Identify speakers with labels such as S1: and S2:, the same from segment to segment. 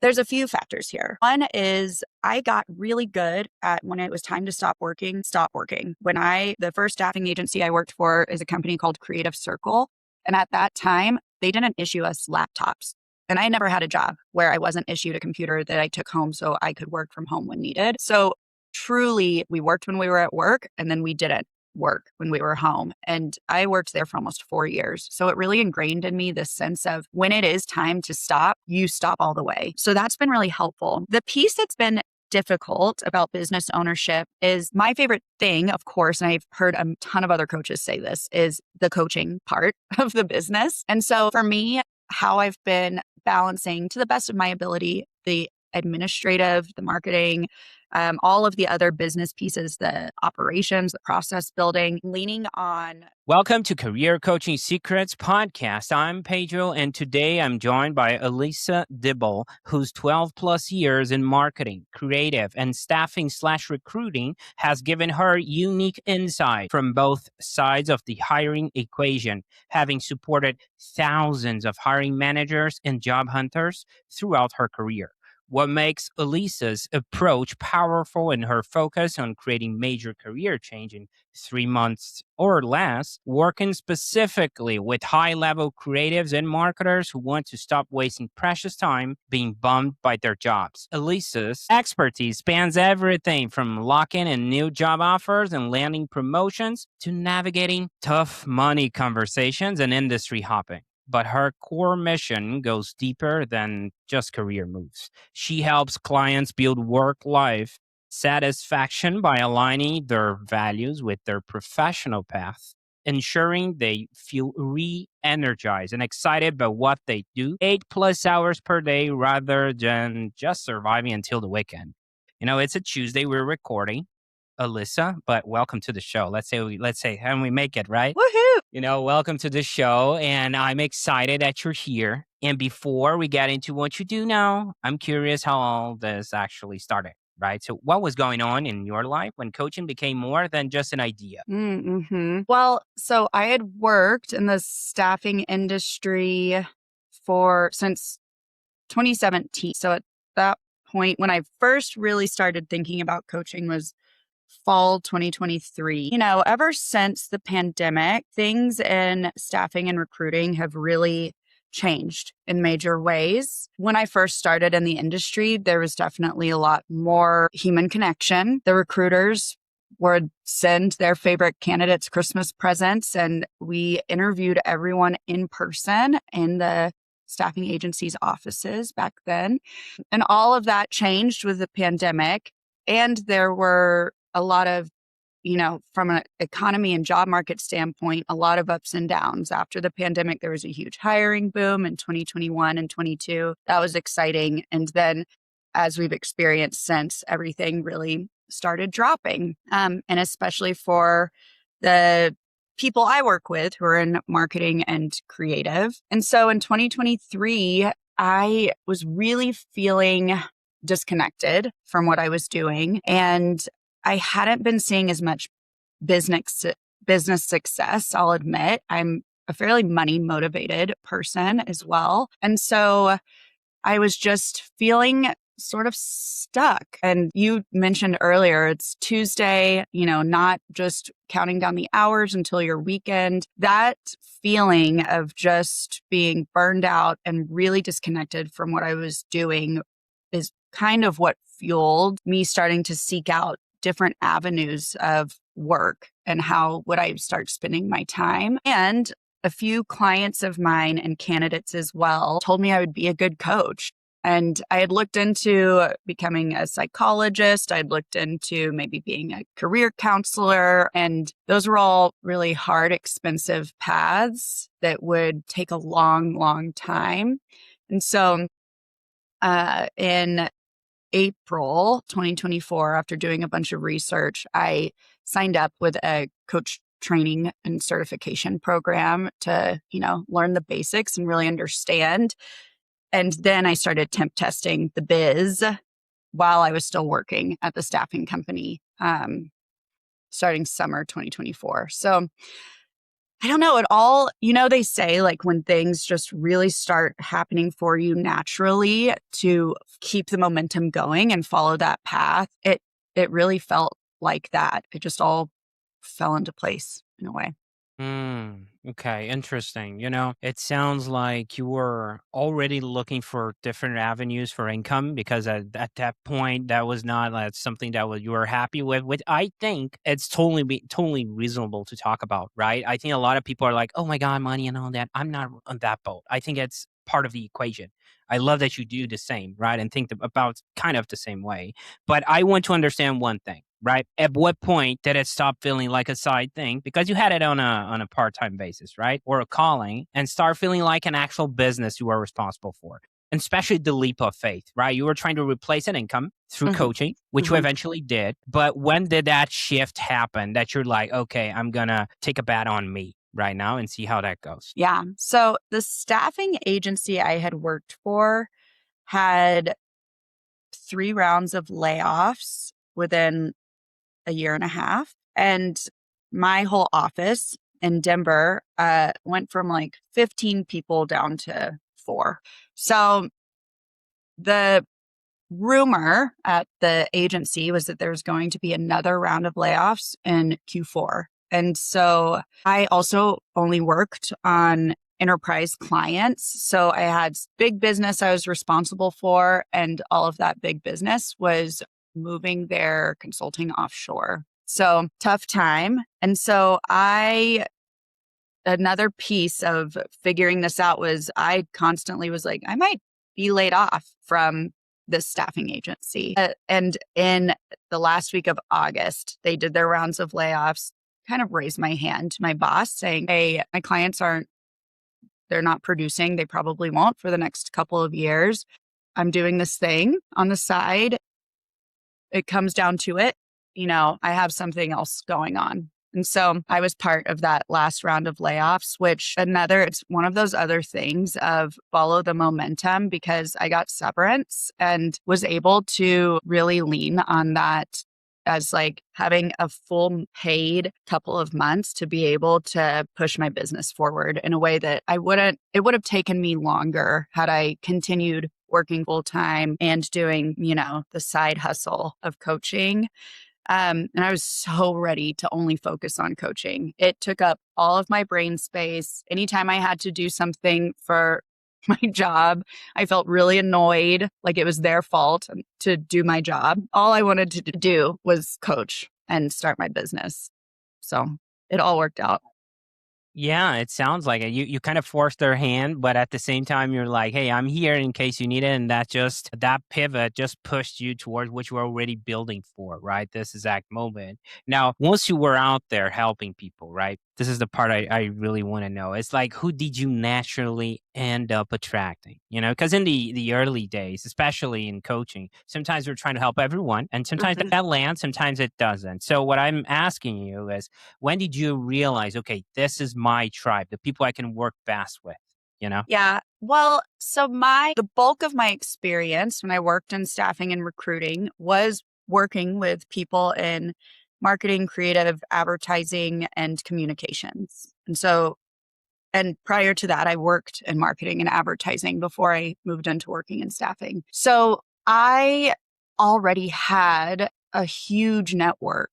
S1: There's a few factors here. One is I got really good at when it was time to stop working. The first staffing agency I worked for is a company called Creative Circle. And at that time, they didn't issue us laptops. And I never had a job where I wasn't issued a computer that I took home so I could work from home when needed. So truly, we worked when we were at work and then we didn't work when we were home. And I worked there for almost 4 years. So it really ingrained in me this sense of when it is time to stop, you stop all the way. So that's been really helpful. The piece that's been difficult about business ownership is my favorite thing, of course, and I've heard a ton of other coaches say this, is the coaching part of the business. And so for me, how I've been balancing to the best of my ability, the administrative, the marketing, all of the other business pieces, the operations, the process building, leaning on.
S2: Welcome to Career Coaching Secrets Podcast. I'm Pedro, and today I'm joined by Elisa Dibble, whose 12 plus years in marketing, creative, and staffing/recruiting has given her unique insight from both sides of the hiring equation, having supported thousands of hiring managers and job hunters throughout her career. What makes Elisa's approach powerful in her focus on creating major career change in 3 months or less, working specifically with high-level creatives and marketers who want to stop wasting precious time being bummed by their jobs. Elisa's expertise spans everything from locking in new job offers and landing promotions to navigating tough money conversations and industry hopping. But her core mission goes deeper than just career moves. She helps clients build work-life satisfaction by aligning their values with their professional path, ensuring they feel re-energized and excited by what they do 8+ hours per day rather than just surviving until the weekend. It's a Tuesday, we're recording. Elisa, but welcome to the show. Let's say, and we make it, right?
S1: Woohoo!
S2: Welcome to the show, and I'm excited that you're here. And before we get into what you do now, I'm curious how all this actually started, right? So what was going on in your life when coaching became more than just an idea?
S1: Well, so I had worked in the staffing industry since 2017. So at that point, when I first really started thinking about coaching was fall 2023. Ever since the pandemic, things in staffing and recruiting have really changed in major ways. When I first started in the industry, there was definitely a lot more human connection. The recruiters would send their favorite candidates Christmas presents, and we interviewed everyone in person in the staffing agency's offices back then. And all of that changed with the pandemic. And there were a lot of, from an economy and job market standpoint, a lot of ups and downs. After the pandemic, there was a huge hiring boom in 2021 and 22. That was exciting. And then as we've experienced since, everything really started dropping. And especially for the people I work with who are in marketing and creative. And so in 2023, I was really feeling disconnected from what I was doing. And I hadn't been seeing as much business success, I'll admit. I'm a fairly money motivated person as well. And so I was just feeling sort of stuck. And you mentioned earlier, it's Tuesday, not just counting down the hours until your weekend. That feeling of just being burned out and really disconnected from what I was doing is kind of what fueled me starting to seek out different avenues of work and how would I start spending my time. And a few clients of mine and candidates as well told me I would be a good coach. And I had looked into becoming a psychologist. I'd looked into maybe being a career counselor. And those were all really hard, expensive paths that would take a long, long time. And so in April 2024, after doing a bunch of research, I signed up with a coach training and certification program to, learn the basics and really understand. And then I started temp testing the biz while I was still working at the staffing company, starting summer 2024. So I don't know. It all, they say like when things just really start happening for you naturally to keep the momentum going and follow that path, it really felt like that. It just all fell into place in a way.
S2: Okay, interesting. It sounds like you were already looking for different avenues for income because at that point, that was not something that you were happy with. Which I think it's totally reasonable to talk about, right? I think a lot of people are like, "Oh my God, money and all that." I'm not on that boat. I think it's part of the equation. I love that you do the same, right? And think about kind of the same way. But I want to understand one thing, right? At what point did it stop feeling like a side thing because you had it on a part-time basis, right? Or a calling and start feeling like an actual business you are responsible for. And especially the leap of faith, right? You were trying to replace an income through
S1: Hmm.
S2: coaching, which you
S1: Hmm.
S2: eventually did. But when did that shift happen that you're like, okay, I'm gonna take a bet on me right now and see how that goes?
S1: Yeah. So the staffing agency I had worked for had 3 rounds of layoffs within a year and a half. And my whole office in Denver went from like 15 people down to 4. So the rumor at the agency was that there was going to be another round of layoffs in Q4. And so I also only worked on enterprise clients. So I had big business I was responsible for, and all of that big business was moving their consulting offshore. So tough time. And so another piece of figuring this out was I constantly was like, I might be laid off from this staffing agency. And in the last week of August, they did their rounds of layoffs, kind of raised my hand to my boss saying, hey, my clients they're not producing. They probably won't for the next couple of years. I'm doing this thing on the side. It comes down to it. I have something else going on. And so I was part of that last round of layoffs, which it's one of those other things of follow the momentum because I got severance and was able to really lean on that as like having a full paid couple of months to be able to push my business forward in a way that it would have taken me longer had I continued working full time and doing, the side hustle of coaching. And I was so ready to only focus on coaching. It took up all of my brain space. Anytime I had to do something for my job, I felt really annoyed, like it was their fault to do my job. All I wanted to do was coach and start my business. So it all worked out.
S2: Yeah, it sounds like it. You kind of forced their hand, but at the same time, you're like, "Hey, I'm here in case you need it," and that pivot just pushed you towards what you were already building for, right? This exact moment. Now, once you were out there helping people, right? This is the part I really want to know. It's like, who did you naturally end up attracting? Because in the early days, especially in coaching, sometimes we're trying to help everyone, and sometimes
S1: Mhm.
S2: that lands, sometimes it doesn't. So, what I'm asking you is when did you realize, okay, this is my tribe, the people I can work best with, you know?
S1: Yeah. Well, so the bulk of my experience when I worked in staffing and recruiting was working with people in marketing, creative, advertising, and communications. And prior to that, I worked in marketing and advertising before I moved into working in staffing. So I already had a huge network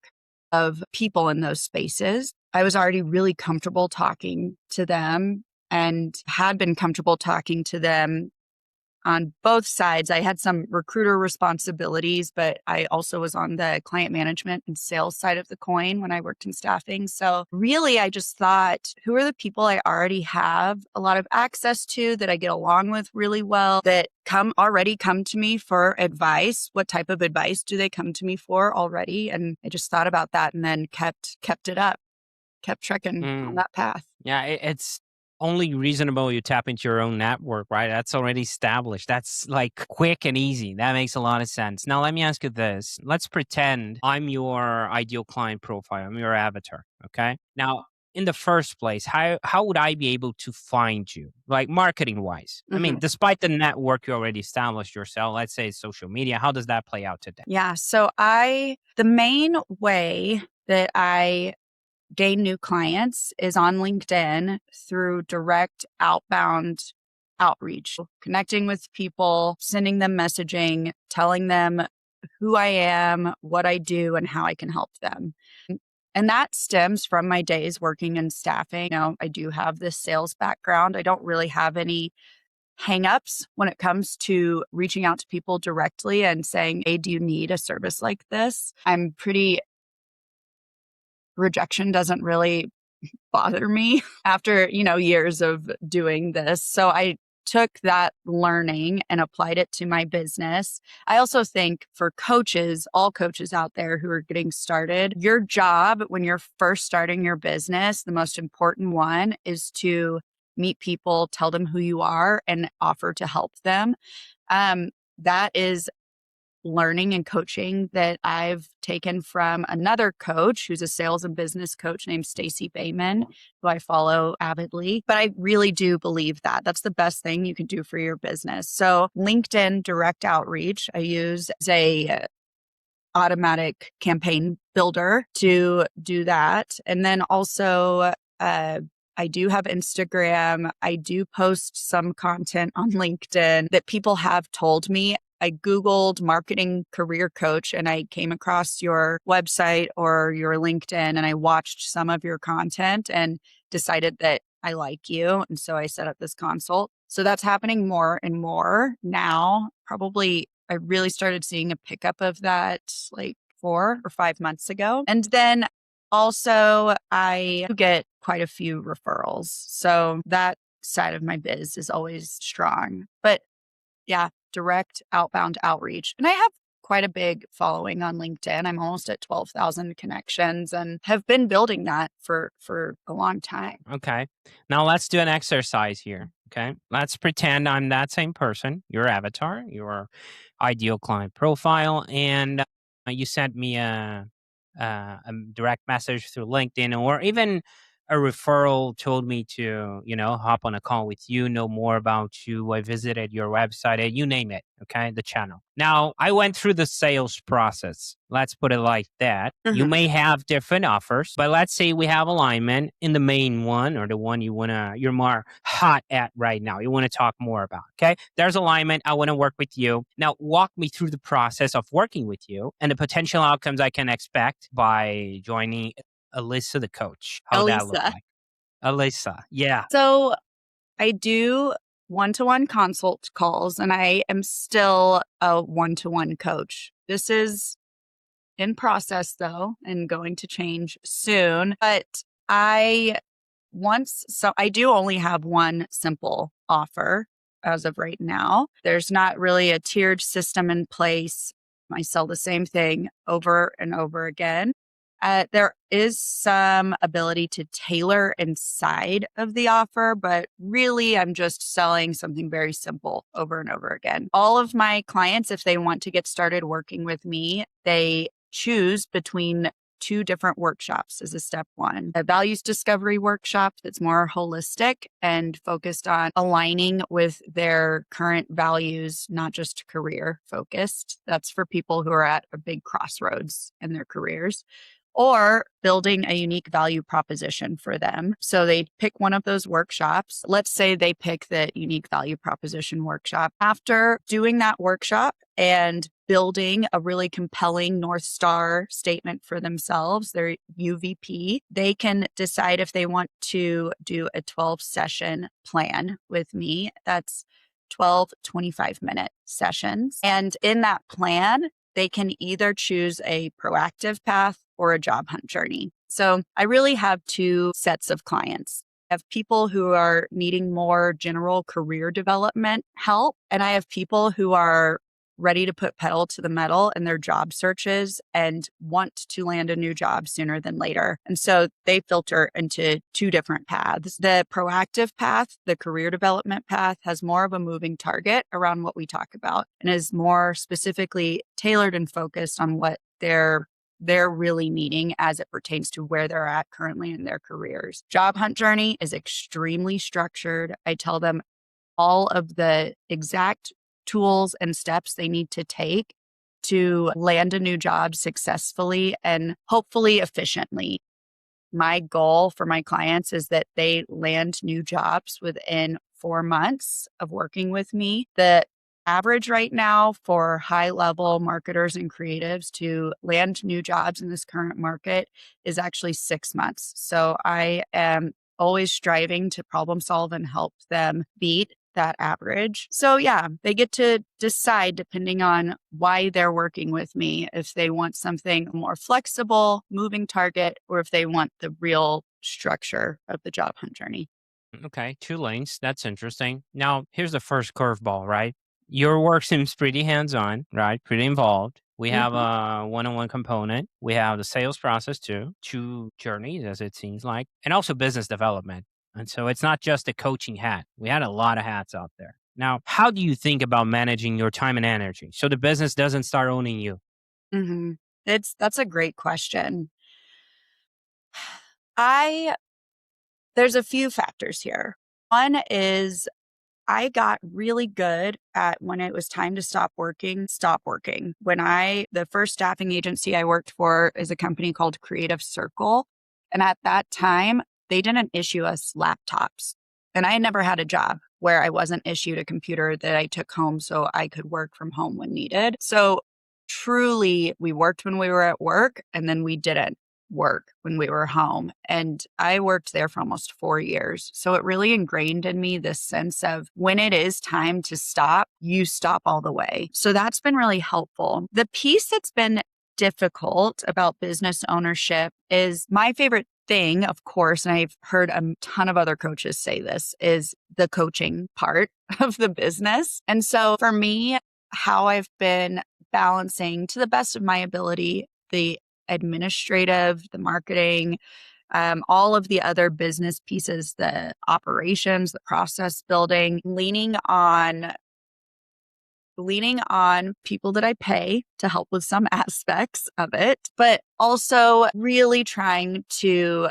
S1: of people in those spaces. I was already really comfortable talking to them and had been comfortable talking to them on both sides. I had some recruiter responsibilities, but I also was on the client management and sales side of the coin when I worked in staffing. So really, I just thought, who are the people I already have a lot of access to that I get along with really well, that already come to me for advice? What type of advice do they come to me for already? And I just thought about that and then kept it up, kept trekking on
S2: Mm.
S1: that path.
S2: Yeah, it's only reasonable you tap into your own network, right? That's already established. That's like quick and easy. That makes a lot of sense. Now, let me ask you this. Let's pretend I'm your ideal client profile. I'm your avatar. Okay. Now, in the first place, how would I be able to find you, like marketing wise? I mean,
S1: Mhm.
S2: despite the network you already established yourself, let's say social media, how does that play out today?
S1: Yeah. So the main way that I gain new clients is on LinkedIn through direct outbound outreach, connecting with people, sending them messaging, telling them who I am, what I do, and how I can help them. And that stems from my days working in staffing. I do have this sales background. I don't really have any hangups when it comes to reaching out to people directly and saying, hey, do you need a service like this? Rejection doesn't really bother me after, years of doing this. So I took that learning and applied it to my business. I also think for coaches, all coaches out there who are getting started, your job when you're first starting your business, the most important one is to meet people, tell them who you are, and offer to help them. That is learning and coaching that I've taken from another coach who's a sales and business coach named Stacy Bayman, who I follow avidly. But I really do believe that that's the best thing you can do for your business. So LinkedIn direct outreach, I use as a automatic campaign builder to do that. And then also, I do have Instagram. I do post some content on LinkedIn that people have told me. I Googled marketing career coach and I came across your website or your LinkedIn and I watched some of your content and decided that I like you. And so I set up this consult. So that's happening more and more now. Probably I really started seeing a pickup of that like 4 or 5 months ago. And then also I get quite a few referrals. So that side of my biz is always strong. But yeah, direct outbound outreach. And I have quite a big following on LinkedIn. I'm almost at 12,000 connections and have been building that for a long time.
S2: Okay. Now let's do an exercise here. Okay. Let's pretend I'm that same person, your avatar, your ideal client profile, and you sent me a direct message through LinkedIn, or even a referral told me to, hop on a call with you, know more about you. I visited your website, you name it. Okay. The channel. Now I went through the sales process. Let's put it like that. You
S1: Mhm.
S2: may have different offers, but let's say we have alignment in the main one, or the one you're more hot at right now. You want to talk more about. Okay. There's alignment. I want to work with you. Now walk me through the process of working with you and the potential outcomes I can expect by joining Elisa the coach. How would that look
S1: Elisa.
S2: like? Elisa. Yeah.
S1: So I do one-to-one consult calls and I am still a one-to-one coach. This is in process though and going to change soon. But I do only have one simple offer as of right now. There's not really a tiered system in place. I sell the same thing over and over again. There is some ability to tailor inside of the offer, but really I'm just selling something very simple over and over again. All of my clients, if they want to get started working with me, they choose between 2 different workshops as a step 1. A values discovery workshop that's more holistic and focused on aligning with their current values, not just career focused. That's for people who are at a big crossroads in their careers, or building a unique value proposition for them. So they pick one of those workshops. Let's say they pick the unique value proposition workshop. After doing that workshop and building a really compelling North Star statement for themselves, their UVP, they can decide if they want to do a 12-session plan with me. That's 12 25-minute sessions. And in that plan, they can either choose a proactive path or a job hunt journey. So I really have 2 sets of clients. I have people who are needing more general career development help, and I have people who are ready to put pedal to the metal in their job searches and want to land a new job sooner than later. And so they filter into 2 different paths. The proactive path, the career development path, has more of a moving target around what we talk about and is more specifically tailored and focused on what they're really needing as it pertains to where they're at currently in their careers. Job hunt journey is extremely structured. I tell them all of the exact tools and steps they need to take to land a new job successfully and hopefully efficiently. my goal for my clients is that they land new jobs within 4 months of working with me. The average right now for high level marketers and creatives to land new jobs in this current market is actually 6 months. So I am always striving to problem solve and help them beat that average. So yeah, they get to decide depending on why they're working with me, if they want something more flexible, moving target, or if they want the real structure of the job hunt journey.
S2: Okay, 2 lanes. That's interesting. Now, here's the first curveball, right? Your work seems pretty hands-on, right? Pretty involved. We have
S1: Mhm.
S2: a one-on-one component. We have the sales process too, 2 journeys as it seems like, and also business development. And so it's not just a coaching hat. We had a lot of hats out there. Now, how do you think about managing your time and energy so the business doesn't start owning you?
S1: Mhm. That's a great question. I There's a few factors here. One is I got really good at when it was time to stop working. The first staffing agency I worked for is a company called Creative Circle. And at that time, they didn't issue us laptops. And I never had a job where I wasn't issued a computer that I took home so I could work from home when needed. So truly, we worked when we were at work and then we didn't work when we were home. And I worked there for almost 4 years. So it really ingrained in me this sense of when it is time to stop, you stop all the way. So that's been really helpful. The piece that's been difficult about business ownership is my favorite thing, of course, and I've heard a ton of other coaches say this, is the coaching part of the business. And so for me, how I've been balancing to the best of my ability, the administrative, the marketing, all of the other business pieces, the operations, the process building, leaning on people that I pay to help with some aspects of it, but also really trying to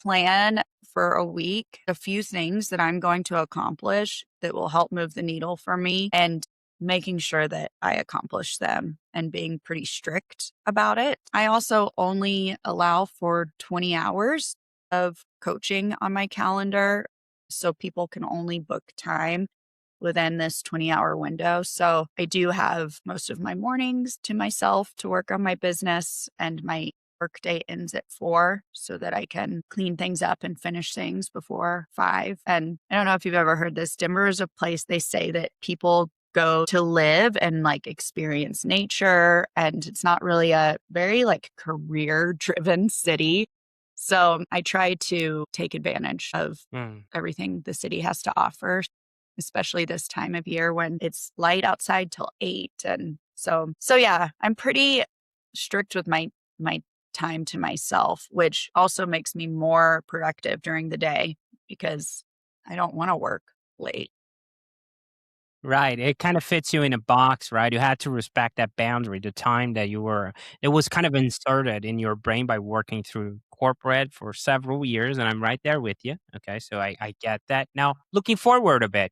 S1: plan for a week a few things that I'm going to accomplish that will help move the needle for me and making sure that I accomplish them and being pretty strict about it. I also only allow for 20 hours of coaching on my calendar. So people can only book time within this 20-hour window. So I do have most of my mornings to myself to work on my business, and my workday ends at 4 so that I can clean things up and finish things before 5. And I don't know if you've ever heard this. Denver is a place they say that people go to live and like experience nature. And it's not really a very like career driven city. So I try to take advantage of
S2: Mm.
S1: everything the city has to offer, especially this time of year when it's light outside till 8. And so yeah, I'm pretty strict with my time to myself, which also makes me more productive during the day because I don't want to work late.
S2: Right. It kind of fits you in a box, right? You had to respect that boundary, the time that it was kind of inserted in your brain by working through corporate for several years. And I'm right there with you. Okay. So I get that. Now, looking forward a bit,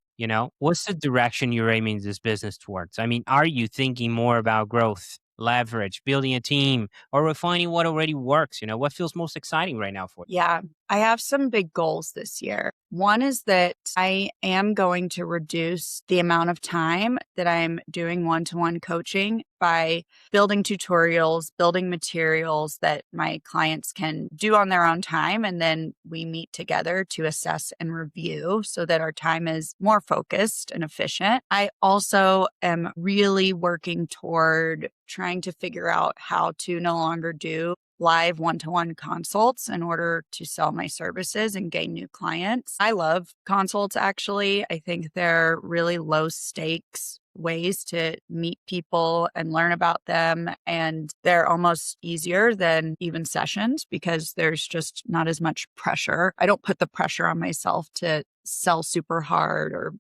S2: what's the direction you're aiming this business towards? I mean, are you thinking more about growth, leverage, building a team, or refining what already works? What feels most exciting right now for you?
S1: Yeah, I have some big goals this year. One is that I am going to reduce the amount of time that I'm doing one to one coaching by building tutorials, building materials that my clients can do on their own time. And then we meet together to assess and review so that our time is more focused and efficient. I also am really working toward trying to figure out how to no longer do live one-to-one consults in order to sell my services and gain new clients. I love consults, actually. I think they're really low stakes ways to meet people and learn about them. And they're almost easier than even sessions because there's just not as much pressure. I don't put the pressure on myself to sell super hard or.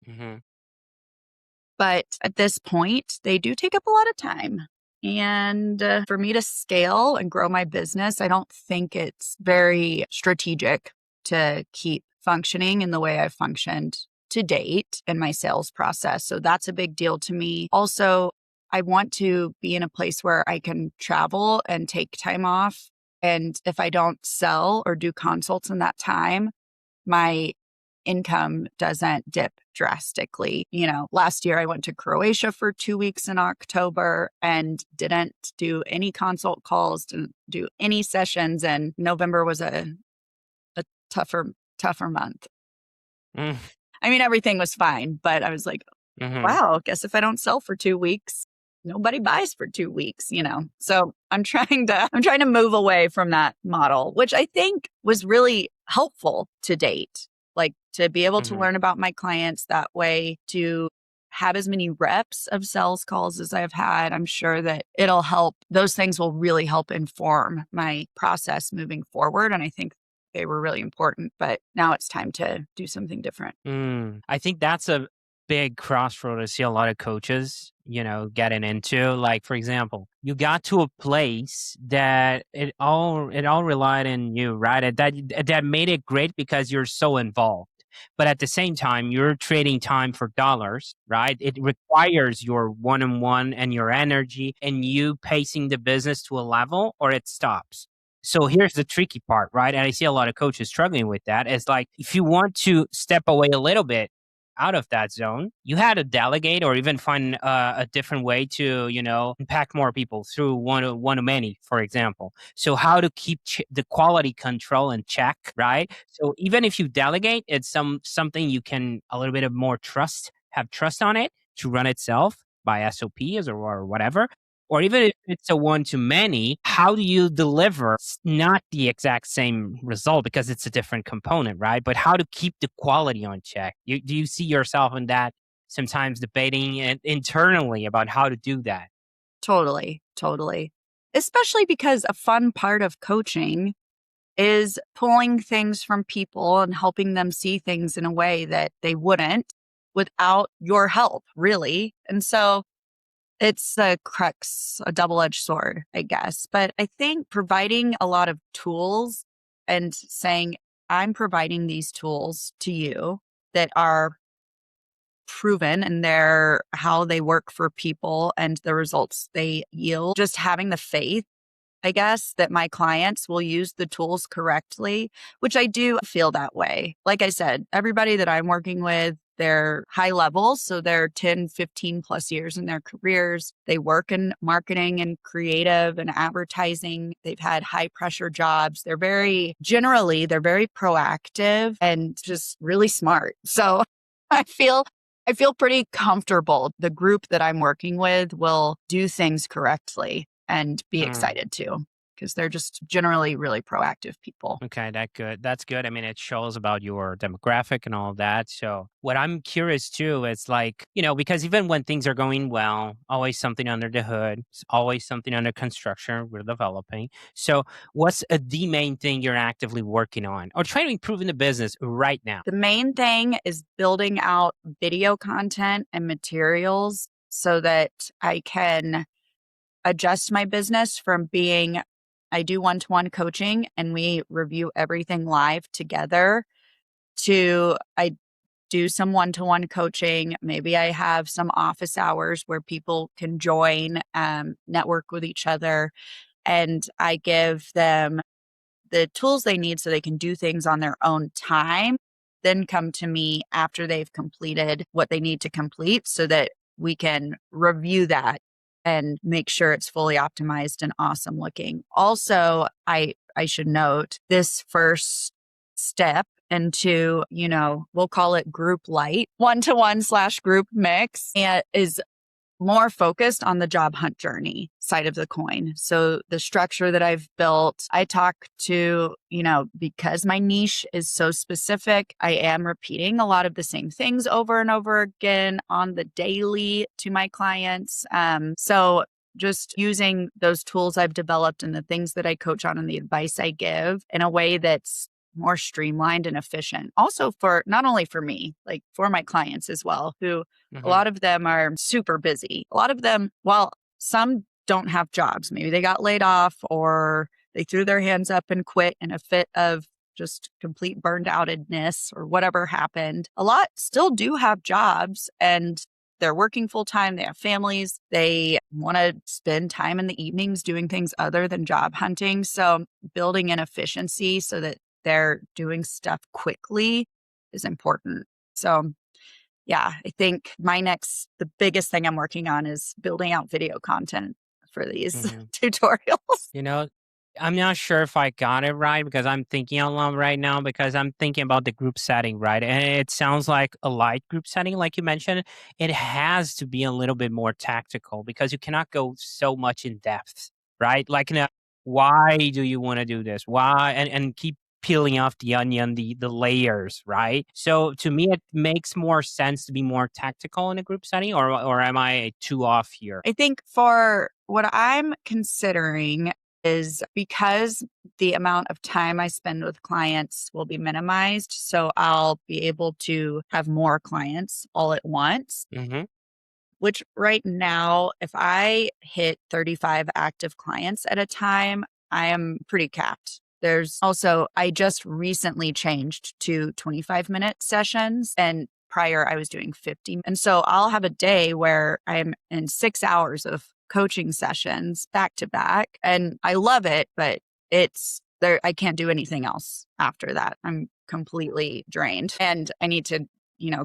S2: Hmm.
S1: But at this point, they do take up a lot of time. And for me to scale and grow my business, I don't think it's very strategic to keep functioning in the way I've functioned to date in my sales process. So that's a big deal to me. Also, I want to be in a place where I can travel and take time off And if I don't sell or do consults in that time, my income doesn't dip drastically. Last year I went to Croatia for 2 weeks in October and didn't do any consult calls, didn't do any sessions. And November was a tougher month.
S2: Mm,
S1: I mean, everything was fine, but I was like,
S2: mhm,
S1: wow, guess if I don't sell for 2 weeks, nobody buys for 2 weeks. So I'm trying to move away from that model, which I think was really helpful to date. Like to be able to
S2: mhm.
S1: learn about my clients that way, to have as many reps of sales calls as I've had. I'm sure that it'll help. Those things will really help inform my process moving forward. And I think they were really important, but now it's time to do something different.
S2: I think that's a big crossroad I see a lot of coaches, getting into. Like, for example, you got to a place that it all relied on you, right? That made it great because you're so involved. But at the same time, you're trading time for dollars, right? It requires your one-on-one and your energy and you pacing the business to a level or it stops. So here's the tricky part, right? And I see a lot of coaches struggling with that. It's like if you want to step away a little bit out of that zone, you had to delegate or even find a different way to, impact more people through one to many, for example. So how to keep the quality control in check, right? So even if you delegate, it's something you can a little bit of more have trust on it to run itself by SOPs or whatever. Or even if it's a one to many, how do you deliver not the exact same result because it's a different component, right? But how to keep the quality on check? Do you see yourself in that sometimes debating internally about how to do that?
S1: Totally, totally. Especially because a fun part of coaching is pulling things from people and helping them see things in a way that they wouldn't without your help, really. And so it's a crux, a double edged sword, I guess. But I think providing a lot of tools and saying, I'm providing these tools to you that are proven and they're how they work for people and the results they yield. Just having the faith, I guess, that my clients will use the tools correctly, which I do feel that way. Like I said, everybody that I'm working with, they're high levels. So they're 10, 15 plus years in their careers. They work in marketing and creative and advertising. They've had high pressure jobs. They're very proactive and just really smart. So I feel I feel pretty comfortable. The group that I'm working with will do things correctly and be
S2: Mm.
S1: excited to because they're just generally really proactive people.
S2: Okay, that's good. I mean, it shows about your demographic and all of that. So, what I'm curious too is like, because even when things are going well, always something under the hood, always something under construction, we're developing. So, what's the main thing you're actively working on or trying to improve in the business right now?
S1: The main thing is building out video content and materials so that I can adjust my business from being I do one-to-one coaching and we review everything live together to I do some one-to-one coaching. Maybe I have some office hours where people can join, network with each other, and I give them the tools they need so they can do things on their own time, then come to me after they've completed what they need to complete so that we can review that and make sure it's fully optimized and awesome looking. Also, I should note this first step into, we'll call it group light, one-to-one/group mix, and is more focused on the job hunt journey side of the coin. So the structure that I've built, I talk to, because my niche is so specific, I am repeating a lot of the same things over and over again on the daily to my clients. So just using those tools I've developed and the things that I coach on and the advice I give in a way that's more streamlined and efficient. Also for not only for me, like for my clients as well, who a
S2: Hmm.
S1: lot of them are super busy. A lot of them, well, some don't have jobs. Maybe they got laid off or they threw their hands up and quit in a fit of just complete burned outedness or whatever happened. A lot still do have jobs and they're working full time, they have families, they want to spend time in the evenings doing things other than job hunting. So building in efficiency so that they're doing stuff quickly is important. So yeah, I think the biggest thing I'm working on is building out video content for these
S2: Mhm.
S1: tutorials.
S2: You know, I'm not sure if I got it right because I'm thinking out loud right now because I'm thinking about the group setting, right? And it sounds like a light group setting, like you mentioned. It has to be a little bit more tactical because you cannot go so much in depth, right? Like, why do you want to do this? Why? And keep peeling off the onion, the layers, right? So to me, it makes more sense to be more tactical in a group setting, or am I too off here?
S1: I think for what I'm considering is because the amount of time I spend with clients will be minimized. So I'll be able to have more clients all at once,
S2: Hmm.
S1: which right now, if I hit 35 active clients at a time, I am pretty capped. There's also, I just recently changed to 25-minute sessions, and prior I was doing 50. And so I'll have a day where I'm in 6 hours of coaching sessions back to back. And I love it, but it's there, I can't do anything else after that. I'm completely drained and I need to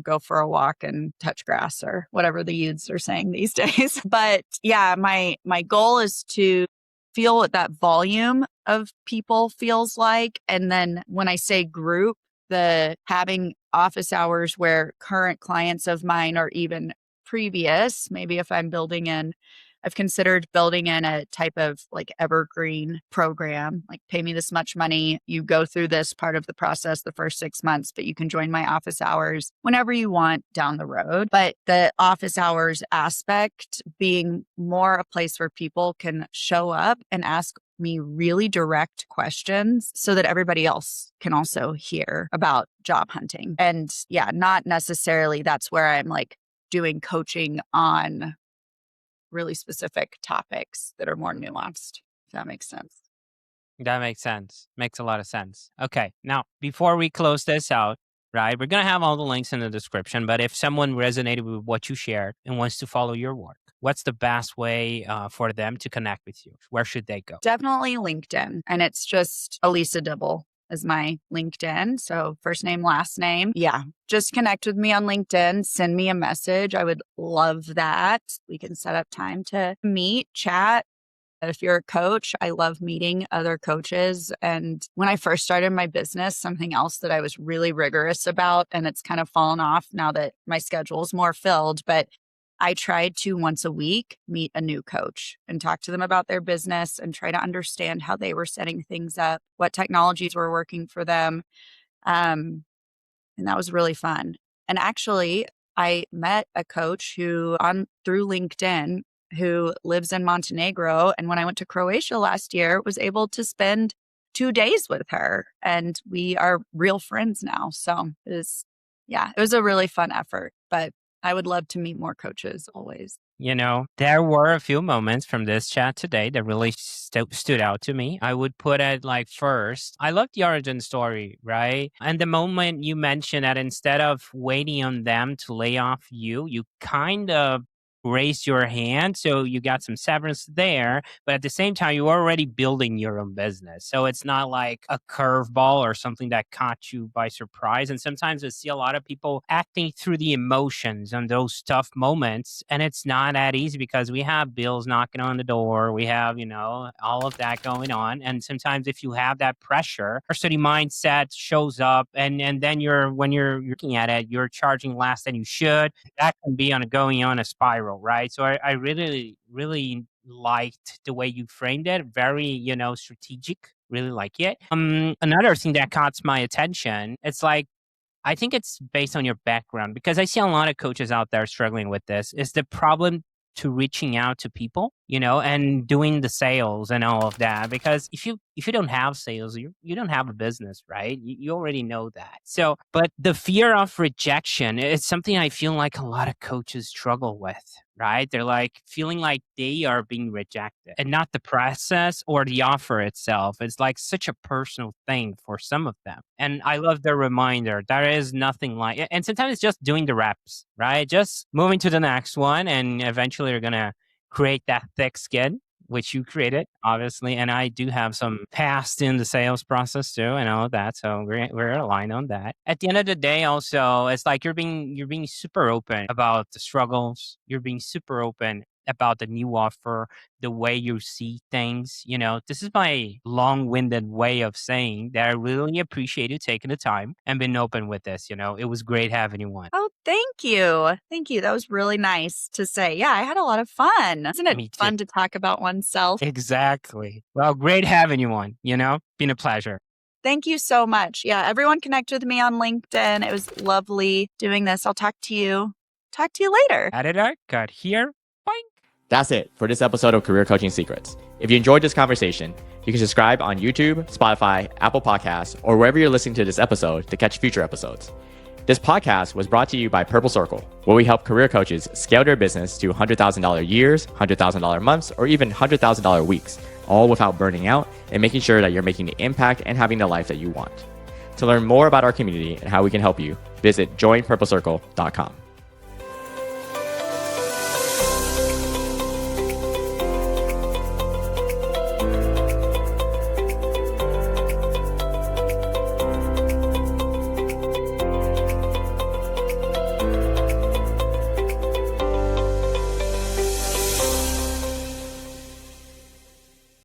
S1: go for a walk and touch grass or whatever the youths are saying these days. But yeah, my goal is to feel what that volume of people feels like. And then when I say group, the having office hours where current clients of mine or even previous, maybe if I've considered building in a type of like evergreen program, like pay me this much money. You go through this part of the process the first 6 months, but you can join my office hours whenever you want down the road. But the office hours aspect being more a place where people can show up and ask me really direct questions so that everybody else can also hear about job hunting. And yeah, not necessarily that's where I'm like doing coaching on really specific topics that are more nuanced, if that makes sense.
S2: That makes sense. Makes a lot of sense. Okay. Now, before we close this out, right, we're going to have all the links in the description. But if someone resonated with what you shared and wants to follow your work, what's the best way for them to connect with you? Where should they go?
S1: Definitely LinkedIn. And it's just Elisa Dibble is my LinkedIn. So first name, last name. Yeah. Just connect with me on LinkedIn. Send me a message. I would love that. We can set up time to meet, chat. If you're a coach, I love meeting other coaches. And when I first started my business, something else that I was really rigorous about, and it's kind of fallen off now that my schedule is more filled, but I tried to once a week meet a new coach and talk to them about their business and try to understand how they were setting things up, what technologies were working for them. Um, and that was really fun. And actually, I met a coach who on through LinkedIn who lives in Montenegro. And when I went to Croatia last year, was able to spend 2 days with her. And we are real friends now. So it was a really fun effort. But I would love to meet more coaches always.
S2: There were a few moments from this chat today that really stood out to me. I would put it like first, I love the origin story, right? And the moment you mentioned that instead of waiting on them to lay off you, you kind of raised your hand. So you got some severance there, but at the same time, you're already building your own business. So it's not like a curveball or something that caught you by surprise. And sometimes I see a lot of people acting through the emotions on those tough moments. And it's not that easy because we have bills knocking on the door. We have, all of that going on. And sometimes if you have that pressure, our study mindset shows up and then when you're looking at it, you're charging less than you should. That can be going on a spiral, right? So I really, really liked the way you framed it. Very, strategic. Really like it. Another thing that caught my attention, it's like I think it's based on your background because I see a lot of coaches out there struggling with this. Is the problem to reaching out to people, and doing the sales and all of that? Because if you don't have sales, you don't have a business, right? You already know that. So, but the fear of rejection is something I feel like a lot of coaches struggle with, right? They're like feeling like they are being rejected and not the process or the offer itself. It's like such a personal thing for some of them. And I love the reminder there is nothing like, and sometimes it's just doing the reps, right? Just moving to the next one, and eventually you're going to create that thick skin, which you created, obviously. And I do have some past in the sales process too, and all of that. So we're aligned on that. At the end of the day, also, it's like you're being super open about the struggles. You're being super open about the new offer, the way you see things. This is my long-winded way of saying that I really appreciate you taking the time and being open with this. It was great having you on.
S1: Oh, thank you. Thank you. That was really nice to say. Yeah, I had a lot of fun. Isn't it
S2: Me too.
S1: fun to talk about oneself?
S2: Exactly. Well, great having you on. Been a pleasure.
S1: Thank you so much. Yeah, everyone connect with me on LinkedIn. It was lovely doing this. I'll talk to you later.
S2: Editor, cut here. Boing.
S3: That's it for this episode of Career Coaching Secrets. If you enjoyed this conversation, you can subscribe on YouTube, Spotify, Apple Podcasts, or wherever you're listening to this episode to catch future episodes. This podcast was brought to you by Purple Circle, where we help career coaches scale their business to $100,000 years, $100,000 months, or even $100,000 weeks, all without burning out and making sure that you're making the impact and having the life that you want. To learn more about our community and how we can help you, visit joinpurplecircle.com.